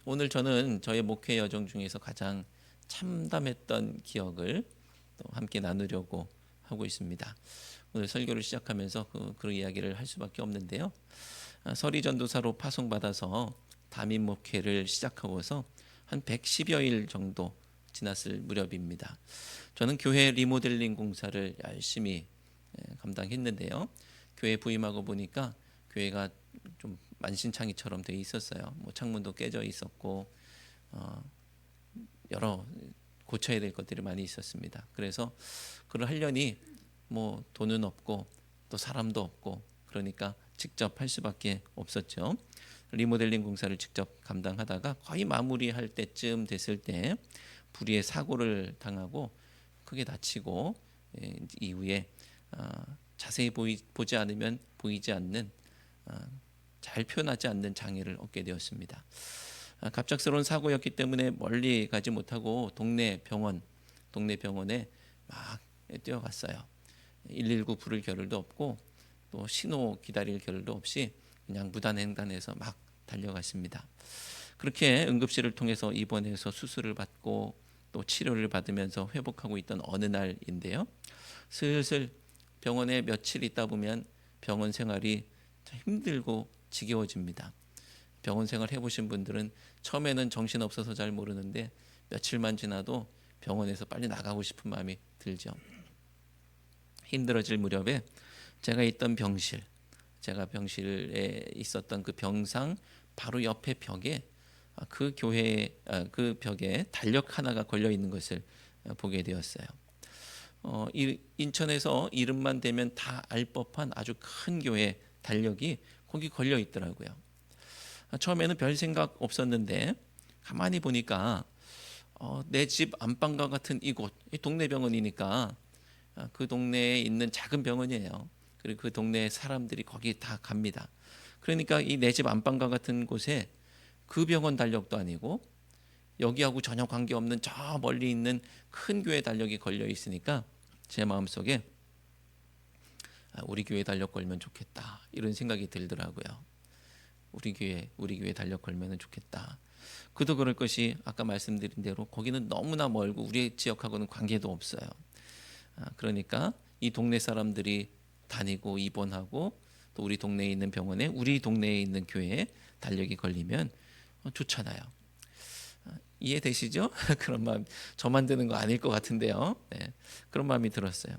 오늘 저는 저의 목회 여정 중에서 가장 참담했던 기억을 또 함께 나누려고 하고 있습니다. 오늘 설교를 시작하면서 그런 이야기를 할 수밖에 없는데요. 서리 전도사로 파송받아서 담임 목회를 시작하고서 한 110여일 정도 지났을 무렵입니다. 저는 교회 리모델링 공사를 열심히 감당했는데요. 교회 부임하고 보니까 교회가 좀 만신창이처럼 돼 있었어요. 뭐 창문도 깨져 있었고 여러 고쳐야 될 것들이 많이 있었습니다. 그래서 그걸 하려니 뭐 돈은 없고 또 사람도 없고 그러니까 직접 할 수밖에 없었죠. 리모델링 공사를 직접 감당하다가 거의 마무리할 때쯤 됐을 때 불의의 사고를 당하고 크게 다치고 이후에 자세히 보지 않으면 보이지 않는 잘 표현하지 않는 장애를 얻게 되었습니다. 갑작스러운 사고였기 때문에 멀리 가지 못하고 동네 병원에 막 뛰어갔어요. 119 부를 겨를도 없고 또 신호 기다릴 겨를도 없이 그냥 무단횡단해서 막 달려갔습니다. 그렇게 응급실을 통해서 입원해서 수술을 받고 또 치료를 받으면서 회복하고 있던 어느 날인데요. 슬슬 병원에 며칠 있다 보면 병원 생활이 힘들고 지겨워집니다. 병원 생활 해보신 분들은 처음에는 정신없어서 잘 모르는데 며칠만 지나도 병원에서 빨리 나가고 싶은 마음이 들죠. 힘들어질 무렵에 제가 병실에 있었던 그 병상 바로 옆에 벽에 그 벽에 달력 하나가 걸려 있는 것을 보게 되었어요. 인천에서 이름만 대면 다 알 법한 아주 큰 교회 달력이 거기 걸려 있더라고요. 처음에는 별 생각 없었는데 가만히 보니까 내 집 안방과 같은 이곳, 동네 병원이니까 그 동네에 있는 작은 병원이에요. 그리고 그 동네 사람들이 거기 다 갑니다. 그러니까 이 내 집 안방과 같은 곳에 그 병원 달력도 아니고 여기하고 전혀 관계없는 저 멀리 있는 큰 교회 달력이 걸려 있으니까 제 마음속에 우리 교회 달력 걸면 좋겠다 이런 생각이 들더라고요. 우리 교회 달력 걸면 좋겠다. 그도 그럴 것이 아까 말씀드린 대로 거기는 너무나 멀고 우리 지역하고는 관계도 없어요. 그러니까 이 동네 사람들이 다니고 입원하고 또 우리 동네에 있는 병원에 우리 동네에 있는 교회에 달력이 걸리면 좋잖아요. 이해되시죠? 그런 마음 저만 드는 거 아닐 것 같은데요. 네, 그런 마음이 들었어요.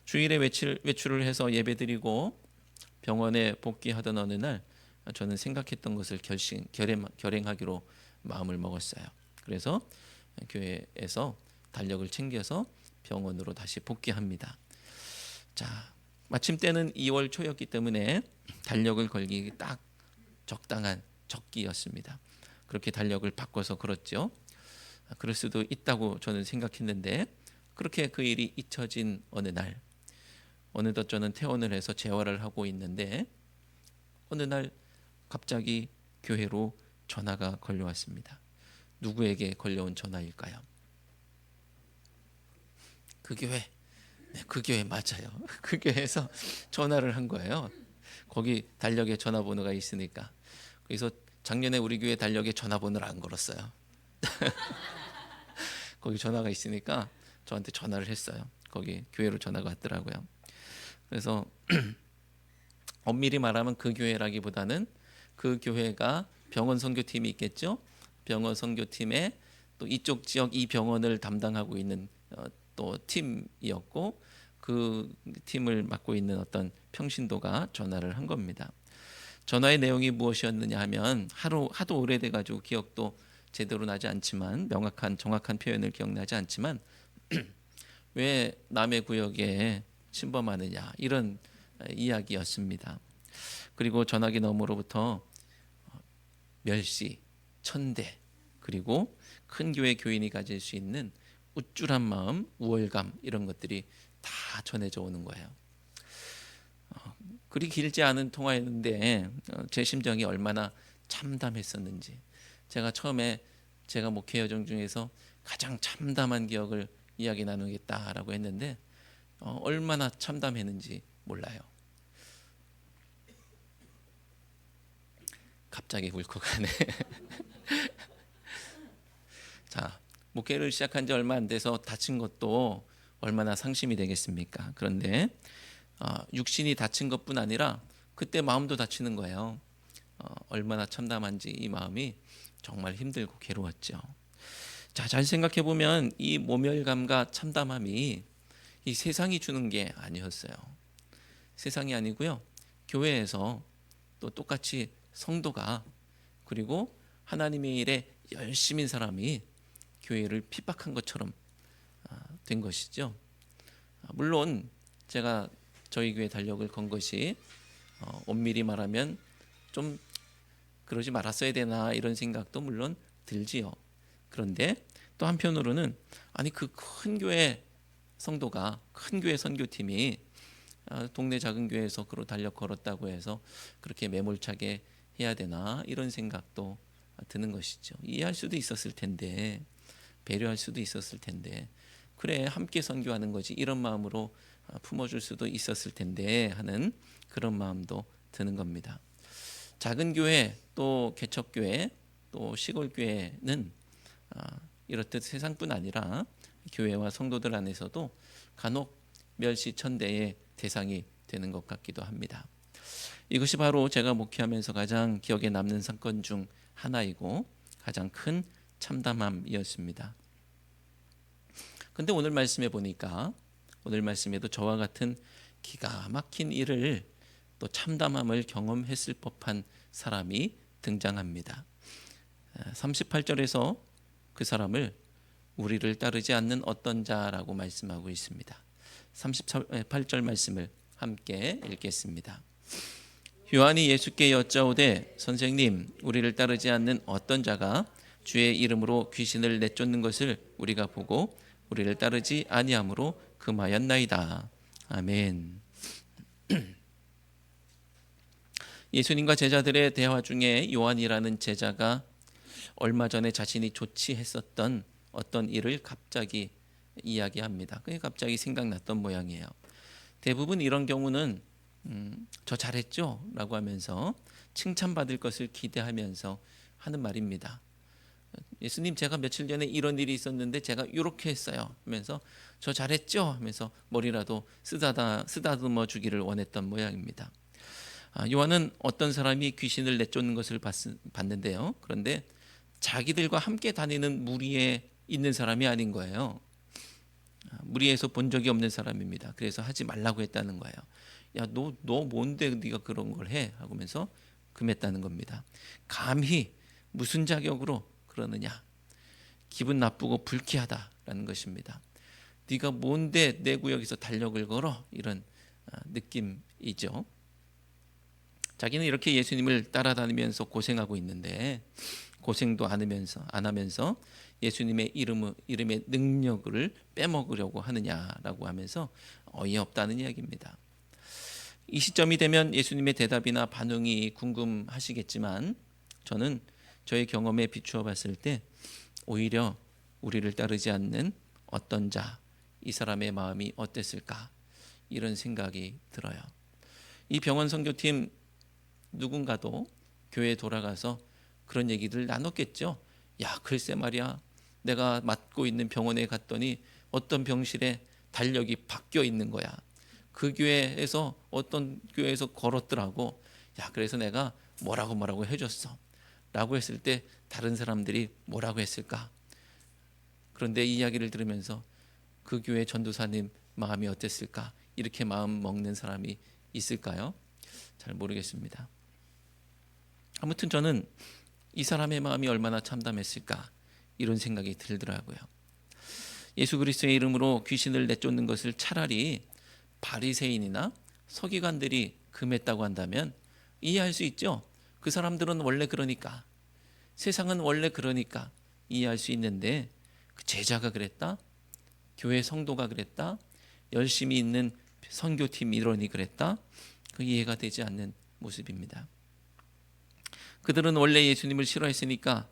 주일에 외출을 해서 예배드리고 병원에 복귀하던 어느 날 저는 생각했던 것을 결행하기로 마음을 먹었어요. 그래서 교회에서 달력을 챙겨서 병원으로 다시 복귀합니다. 자, 마침 때는 2월 초였기 때문에 달력을 걸기 딱 적당한 적기였습니다. 그렇게 달력을 바꿔서 걸었죠. 그럴 수도 있다고 저는 생각했는데 그렇게 그 일이 잊혀진 어느 날 어느덧 저는 퇴원을 해서 재활을 하고 있는데 어느 날 갑자기 교회로 전화가 걸려왔습니다. 누구에게 걸려온 전화일까요? 그 교회. 네, 그 교회 맞아요. 그 교회에서 전화를 한 거예요. 거기 달력에 전화번호가 있으니까. 그래서 작년에 우리 교회 달력에 전화번호를 안 걸었어요. 거기 전화가 있으니까 저한테 전화를 했어요. 거기 교회로 전화가 왔더라고요. 그래서 엄밀히 말하면 그 교회라기보다는 그 교회가 병원 선교팀이 있겠죠. 병원 선교팀에 또 이쪽 지역 이 병원을 담당하고 있는 또 팀이었고 그 팀을 맡고 있는 어떤 평신도가 전화를 한 겁니다. 전화의 내용이 무엇이었느냐 하면 하도 오래돼 가지고 기억도 제대로 나지 않지만 정확한 표현을 기억나지 않지만 왜 남의 구역에 침범하느냐 이런 이야기였습니다. 그리고 전화기 너머로부터 멸시, 천대 그리고 큰 교회 교인이 가질 수 있는 우쭐한 마음, 우월감 이런 것들이 다 전해져 오는 거예요. 그리 길지 않은 통화였는데 제 심정이 얼마나 참담했었는지 제가 처음에 제가 목회 여정 중에서 가장 참담한 기억을 이야기 나누겠다라고 했는데 얼마나 참담했는지 몰라요. 갑자기 울컥하네. 자, 목회를 시작한 지 얼마 안 돼서 다친 것도 얼마나 상심이 되겠습니까? 그런데 육신이 다친 것뿐 아니라 그때 마음도 다치는 거예요. 얼마나 참담한지 이 마음이 정말 힘들고 괴로웠죠. 자, 잘 생각해 보면 이 모멸감과 참담함이 이 세상이 주는 게 아니었어요. 세상이 아니고요. 교회에서 또 똑같이 성도가 그리고 하나님의 일에 열심인 사람이 교회를 핍박한 것처럼 된 것이죠. 물론 제가 저희 교회 달력을 건 것이 엄밀히 말하면 좀 그러지 말았어야 되나 이런 생각도 물론 들지요. 그런데 또 한편으로는 아니 그 큰 교회 성도가 큰 교회 선교팀이 동네 작은 교회에서 그로 달력 걸었다고 해서 그렇게 매몰차게 해야 되나 이런 생각도 드는 것이죠. 이해할 수도 있었을 텐데 배려할 수도 있었을 텐데 그래 함께 선교하는 거지 이런 마음으로 품어줄 수도 있었을 텐데 하는 그런 마음도 드는 겁니다. 작은 교회 또 개척교회 또 시골교회는 이렇듯 세상뿐 아니라 교회와 성도들 안에서도 간혹 멸시천대의 대상이 되는 것 같기도 합니다. 이것이 바로 제가 목회하면서 가장 기억에 남는 사건 중 하나이고 가장 큰 참담함이었습니다. 근데 오늘 말씀에 보니까 오늘 말씀에도 저와 같은 기가 막힌 일을 또 참담함을 경험했을 법한 사람이 등장합니다. 38절에서 그 사람을 우리를 따르지 않는 어떤 자라고 말씀하고 있습니다. 38절 말씀을 함께 읽겠습니다. 요한이 예수께 여짜오되 선생님 우리를 따르지 않는 어떤 자가 주의 이름으로 귀신을 내쫓는 것을 우리가 보고 우리를 따르지 아니함으로 금하였나이다. 아멘. 예수님과 제자들의 대화 중에 요한이라는 제자가 얼마 전에 자신이 조치했었던 어떤 일을 갑자기 이야기합니다. 그게 갑자기 생각났던 모양이에요. 대부분 이런 경우는 저 잘했죠? 라고 하면서 칭찬받을 것을 기대하면서 하는 말입니다. 예수님 제가 며칠 전에 이런 일이 있었는데 제가 이렇게 했어요 하면서 저 잘했죠? 하면서 머리라도 쓰다듬어 주기를 원했던 모양입니다. 요한은 어떤 사람이 귀신을 내쫓는 것을 봤는데요. 그런데 자기들과 함께 다니는 무리에 있는 사람이 아닌 거예요. 무리에서 본 적이 없는 사람입니다. 그래서 하지 말라고 했다는 거예요. 야, 너 뭔데 네가 그런 걸 해? 하면서 금했다는 겁니다. 감히 무슨 자격으로 그러느냐? 기분 나쁘고 불쾌하다라는 것입니다. 네가 뭔데 내 구역에서 달력을 걸어? 이런 느낌이죠. 자기는 이렇게 예수님을 따라다니면서 고생하고 있는데 고생도 안 하면서 예수님의 이름의 능력을 빼먹으려고 하느냐라고 하면서 어이없다는 이야기입니다. 이 시점이 되면 예수님의 대답이나 반응이 궁금하시겠지만 저는 저의 경험에 비추어 봤을 때 오히려 우리를 따르지 않는 어떤 자, 이 사람의 마음이 어땠을까 이런 생각이 들어요. 이 병원 선교팀 누군가도 교회에 돌아가서 그런 얘기를 나눴겠죠. 야, 글쎄 말이야. 내가 맡고 있는 병원에 갔더니 어떤 병실에 달력이 바뀌어 있는 거야. 그 교회에서 어떤 교회에서 걸었더라고. 야, 그래서 내가 뭐라고 해줬어. 라고 했을 때 다른 사람들이 뭐라고 했을까? 그런데 이 이야기를 들으면서 그 교회 전도사님 마음이 어땠을까? 이렇게 마음 먹는 사람이 있을까요? 잘 모르겠습니다. 아무튼 저는 이 사람의 마음이 얼마나 참담했을까 이런 생각이 들더라고요. 예수 그리스도의 이름으로 귀신을 내쫓는 것을 차라리 바리새인이나 서기관들이 금했다고 한다면 이해할 수 있죠. 그 사람들은 원래 그러니까, 세상은 원래 그러니까 이해할 수 있는데 그 제자가 그랬다? 교회 성도가 그랬다? 열심히 있는 선교팀 일원이 그랬다? 그 이해가 되지 않는 모습입니다. 그들은 원래 예수님을 싫어했으니까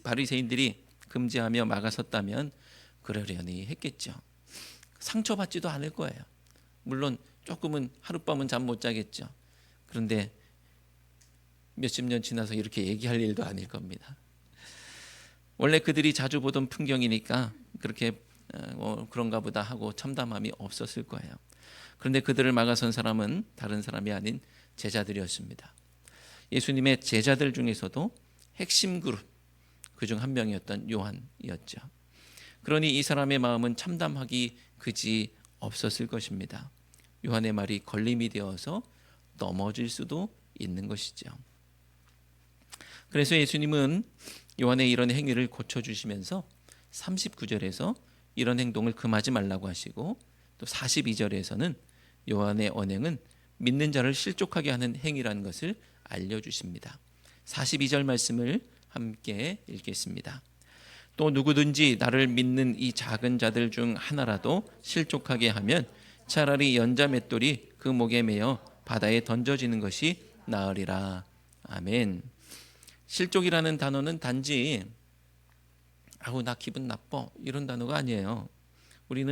바리새인들이 금지하며 막아섰다면 그러려니 했겠죠. 상처받지도 않을 거예요. 물론 조금은 하룻밤은 잠 못 자겠죠. 그런데 몇십 년 지나서 이렇게 얘기할 일도 아닐 겁니다. 원래 그들이 자주 보던 풍경이니까 그렇게 그런가 보다 하고 참담함이 없었을 거예요. 그런데 그들을 막아선 사람은 다른 사람이 아닌 제자들이었습니다. 예수님의 제자들 중에서도 핵심 그룹 그중 한 명이었던 요한이었죠. 그러니 이 사람의 마음은 참담하기 그지 없었을 것입니다. 요한의 말이 걸림이 되어서 넘어질 수도 있는 것이죠. 그래서 예수님은 요한의 이런 행위를 고쳐주시면서 39절에서 이런 행동을 금하지 말라고 하시고, 또 42절에서는 요한의 언행은 믿는 자를 실족하게 하는 행위라는 것을 알려주십니다. 42절 말씀을 함께 읽겠습니다. 또 누구든지 나를 믿는 이 작은 자들 중 하나라도 실족하게 하면 차라리 연자 맷돌이 그 목에 매어 바다에 던져지는 것이 나으리라. 아멘. 실족이라는 단어는 단지 아우 나 기분 나빠 이런 단어가 아니에요. 우리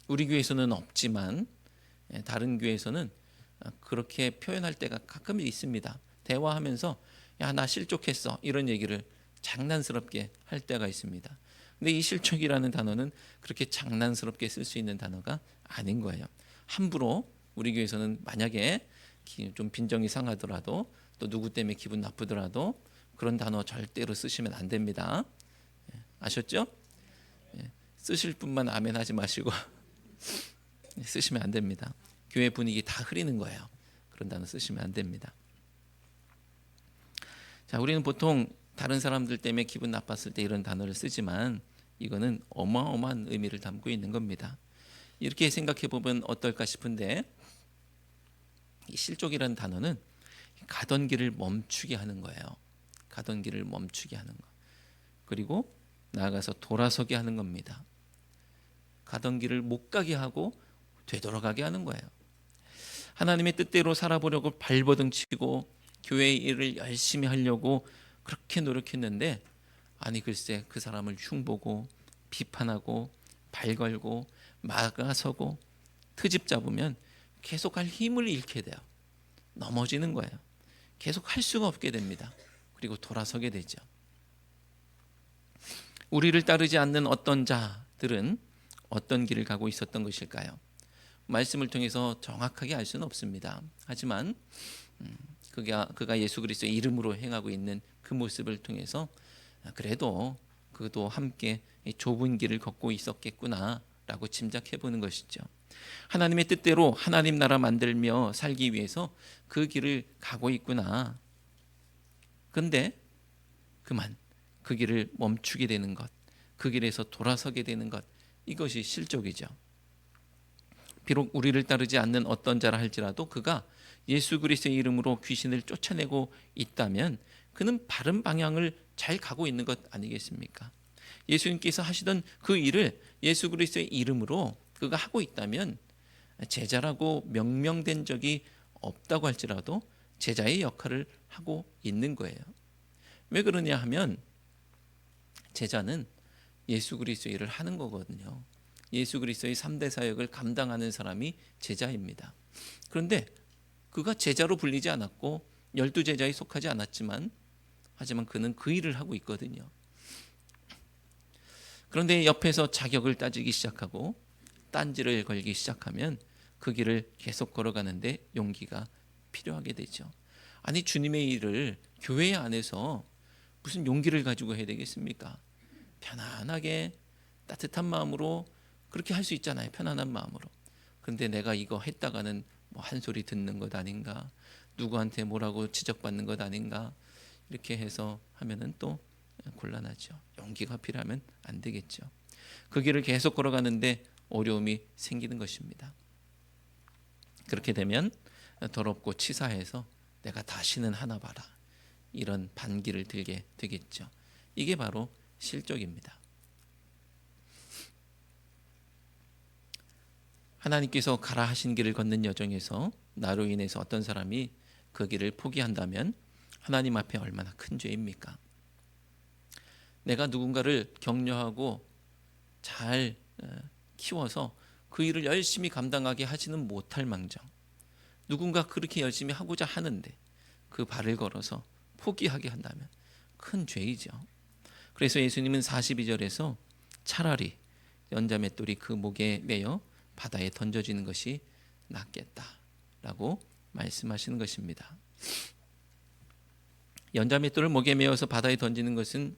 교회에서는 없지만 다른 교회에서는 그렇게 표현할 때가 가끔 있습니다. 대화하면서 야 나 실족했어 이런 얘기를 장난스럽게 할 때가 있습니다. 근데 이 실족이라는 단어는 그렇게 장난스럽게 쓸 수 있는 단어가 아닌 거예요. 함부로 우리 교회에서는 만약에 좀 빈정이 상하더라도 또 누구 때문에 기분 나쁘더라도 그런 단어 절대로 쓰시면 안 됩니다. 아셨죠? 쓰실 분만 아멘 하지 마시고 쓰시면 안 됩니다. 교회 분위기 다 흐리는 거예요. 그런 단어 쓰시면 안 됩니다. 자, 우리는 보통 다른 사람들 때문에 기분 나빴을 때 이런 단어를 쓰지만 이거는 어마어마한 의미를 담고 있는 겁니다. 이렇게 생각해 보면 어떨까 싶은데, 이 실족이라는 단어는 가던 길을 멈추게 하는 거예요. 가던 길을 멈추게 하는 거. 그리고 나아가서 돌아서게 하는 겁니다. 가던 길을 못 가게 하고 되돌아가게 하는 거예요. 하나님의 뜻대로 살아보려고 발버둥치고 교회의 일을 열심히 하려고 그렇게 노력했는데, 아니 글쎄 그 사람을 흉보고 비판하고 발걸고 막아서고 트집 잡으면 계속 할 힘을 잃게 돼요. 넘어지는 거예요. 계속 할 수가 없게 됩니다. 그리고 돌아서게 되죠. 우리를 따르지 않는 어떤 자들은 어떤 길을 가고 있었던 것일까요? 말씀을 통해서 정확하게 알 수는 없습니다. 하지만 그가 예수 그리스도의 이름으로 행하고 있는 그 모습을 통해서 그래도 그도 함께 좁은 길을 걷고 있었겠구나라고 짐작해 보는 것이죠. 하나님의 뜻대로 하나님 나라 만들며 살기 위해서 그 길을 가고 있구나. 그런데 그만 그 길을 멈추게 되는 것, 그 길에서 돌아서게 되는 것, 이것이 실족이죠. 비록 우리를 따르지 않는 어떤 자라 할지라도 그가 예수 그리스도의 이름으로 귀신을 쫓아내고 있다면 그는 바른 방향을 잘 가고 있는 것 아니겠습니까? 예수님께서 하시던 그 일을 예수 그리스도의 이름으로 그가 하고 있다면 제자라고 명명된 적이 없다고 할지라도 제자의 역할을 하고 있는 거예요. 왜 그러냐 하면 제자는 예수 그리스도의 일을 하는 거거든요. 예수 그리스도의 3대 사역을 감당하는 사람이 제자입니다. 그런데 그가 제자로 불리지 않았고 12제자에 속하지 않았지만 하지만 그는 그 일을 하고 있거든요. 그런데 옆에서 자격을 따지기 시작하고 딴지를 걸기 시작하면 그 길을 계속 걸어가는데 용기가 필요하게 되죠. 아니 주님의 일을 교회 안에서 무슨 용기를 가지고 해야 되겠습니까? 편안하게 따뜻한 마음으로 그렇게 할 수 있잖아요. 편안한 마음으로. 그런데 내가 이거 했다가는 뭐 한 소리 듣는 것 아닌가, 누구한테 뭐라고 지적받는 것 아닌가, 이렇게 해서 하면은 또 곤란하죠. 용기가 필요하면 안 되겠죠. 그 길을 계속 걸어가는데 어려움이 생기는 것입니다. 그렇게 되면 더럽고 치사해서 내가 다시는 하나 봐라, 이런 반기를 들게 되겠죠. 이게 바로 실족입니다. 하나님께서 가라 하신 길을 걷는 여정에서 나로 인해서 어떤 사람이 그 길을 포기한다면 하나님 앞에 얼마나 큰 죄입니까? 내가 누군가를 격려하고 잘 키워서 그 일을 열심히 감당하게 하지는 못할 망정, 누군가 그렇게 열심히 하고자 하는데 그 발을 걸어서 포기하게 한다면 큰 죄이죠. 그래서 예수님은 42절에서 차라리 연자맷돌이 그 목에 매여 바다에 던져지는 것이 낫겠다라고 말씀하시는 것입니다. 연자맷돌을 목에 매어서 바다에 던지는 것은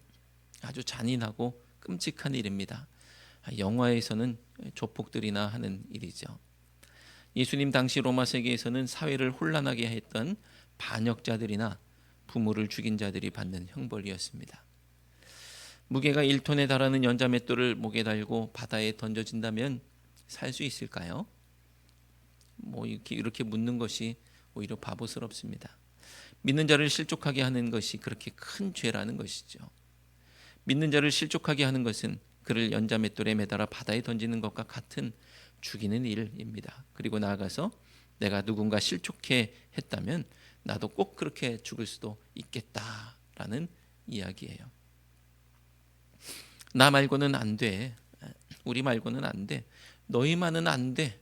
아주 잔인하고 끔찍한 일입니다. 영화에서는 조폭들이나 하는 일이죠. 예수님 당시 로마 세계에서는 사회를 혼란하게 했던 반역자들이나 부모를 죽인 자들이 받는 형벌이었습니다. 무게가 1톤에 달하는 연자맷돌을 목에 달고 바다에 던져진다면 살 수 있을까요? 이렇게 묻는 것이 오히려 바보스럽습니다. 믿는 자를 실족하게 하는 것이 그렇게 큰 죄라는 것이죠. 믿는 자를 실족하게 하는 것은 그를 연자맷돌에 매달아 바다에 던지는 것과 같은 죽이는 일입니다. 그리고 나아가서 내가 누군가 실족해 했다면 나도 꼭 그렇게 죽을 수도 있겠다라는 이야기예요. 나 말고는 안 돼. 우리 말고는 안 돼. 너희만은 안 돼.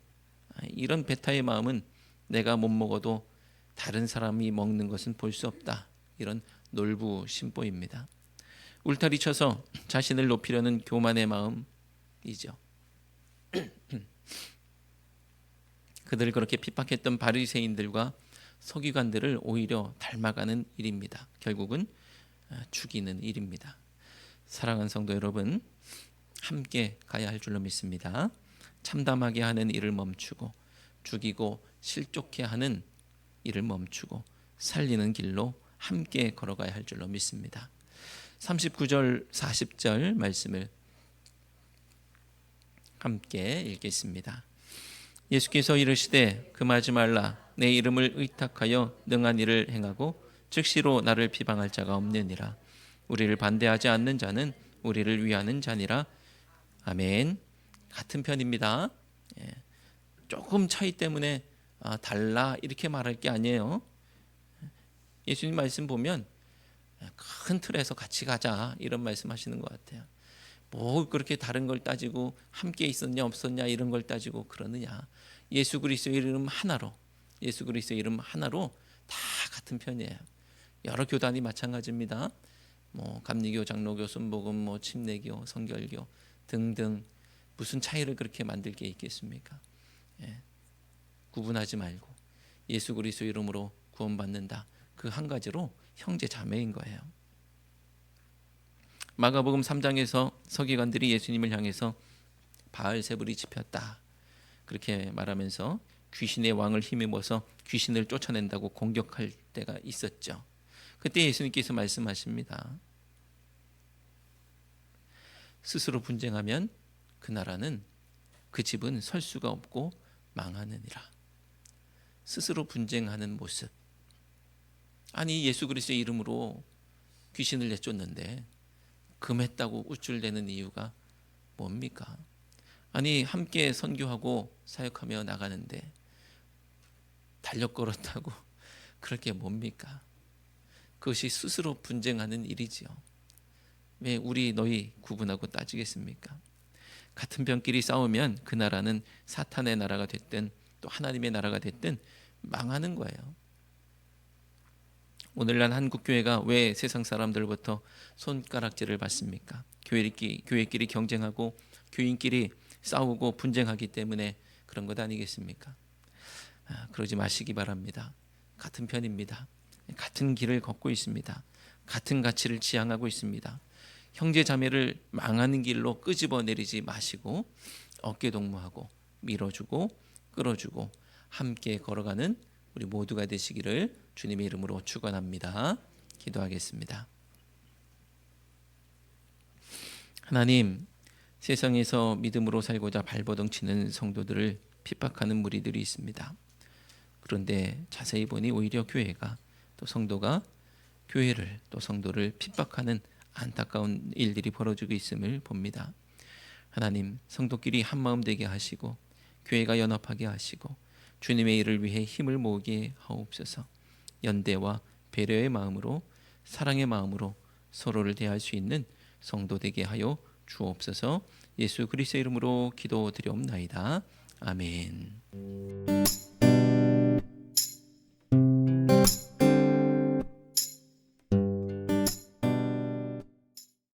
이런 배타의 마음은 내가 못 먹어도 다른 사람이 먹는 것은 볼 수 없다. 이런 놀부심보입니다. 울타리 쳐서 자신을 높이려는 교만의 마음이죠. 그들을 그렇게 핍박했던 바리새인들과 서기관들을 오히려 닮아가는 일입니다. 결국은 죽이는 일입니다. 사랑하는 성도 여러분, 함께 가야 할 줄로 믿습니다. 참담하게 하는 일을 멈추고 죽이고 실족해 하는 일을 멈추고 살리는 길로 함께 걸어가야 할 줄로 믿습니다. 39절 40절 말씀을 함께 읽겠습니다. 예수께서 이르시되 금하지 말라. 내 이름을 의탁하여 능한 일을 행하고 즉시로 나를 비방할 자가 없느니라. 우리를 반대하지 않는 자는 우리를 위하는 자니라. 아멘. 같은 편입니다. 조금 차이 때문에 달라 이렇게 말할 게 아니에요. 예수님 말씀 보면 큰 틀에서 같이 가자 이런 말씀하시는 것 같아요. 뭐 그렇게 다른 걸 따지고 함께 있었냐 없었냐 이런 걸 따지고 그러느냐. 예수 그리스도의 이름 하나로, 예수 그리스도의 이름 하나로 다 같은 편이에요. 여러 교단이 마찬가지입니다. 감리교, 장로교, 순복음, 침례교, 성결교 등등 무슨 차이를 그렇게 만들 게 있겠습니까? 구분하지 말고 예수 그리스도 이름으로 구원받는다. 그 한 가지로 형제 자매인 거예요. 마가복음 3장에서 서기관들이 예수님을 향해서 바알세불이 집혔다. 그렇게 말하면서 귀신의 왕을 힘입어서 귀신을 쫓아낸다고 공격할 때가 있었죠. 그때 예수님께서 말씀하십니다. 스스로 분쟁하면 그 나라는 그 집은 설 수가 없고 망하느니라. 스스로 분쟁하는 모습. 아니 예수 그리스도의 이름으로 귀신을 내쫓는데 금했다고 우쭐대는 이유가 뭡니까? 아니 함께 선교하고 사역하며 나가는데 달력 걸었다고 그렇게 뭡니까? 그것이 스스로 분쟁하는 일이지요. 왜 우리 너희 구분하고 따지겠습니까? 같은 병끼리 싸우면 그 나라는 사탄의 나라가 됐든 또 하나님의 나라가 됐든 망하는 거예요. 오늘날 한국교회가 왜 세상 사람들부터 손가락질을 받습니까? 교회끼리 경쟁하고 교인끼리 싸우고 분쟁하기 때문에 그런 것 아니겠습니까? 그러지 마시기 바랍니다. 같은 편입니다. 같은 길을 걷고 있습니다. 같은 가치를 지향하고 있습니다. 형제 자매를 망하는 길로 끄집어내리지 마시고 어깨동무하고 밀어주고 끌어주고 함께 걸어가는 우리 모두가 되시기를 주님의 이름으로 축원합니다. 기도하겠습니다. 하나님, 세상에서 믿음으로 살고자 발버둥 치는 성도들을 핍박하는 무리들이 있습니다. 그런데 자세히 보니 오히려 교회가 또 성도가 교회를 또 성도를 핍박하는 안타까운 일들이 벌어지고 있음을 봅니다. 하나님, 성도끼리 한마음 되게 하시고 교회가 연합하게 하시고 주님의 일을 위해 힘을 모으게 하옵소서. 연대와 배려의 마음으로 사랑의 마음으로 서로를 대할 수 있는 성도 되게 하여 주옵소서. 예수 그리스도의 이름으로 기도드리옵나이다. 아멘.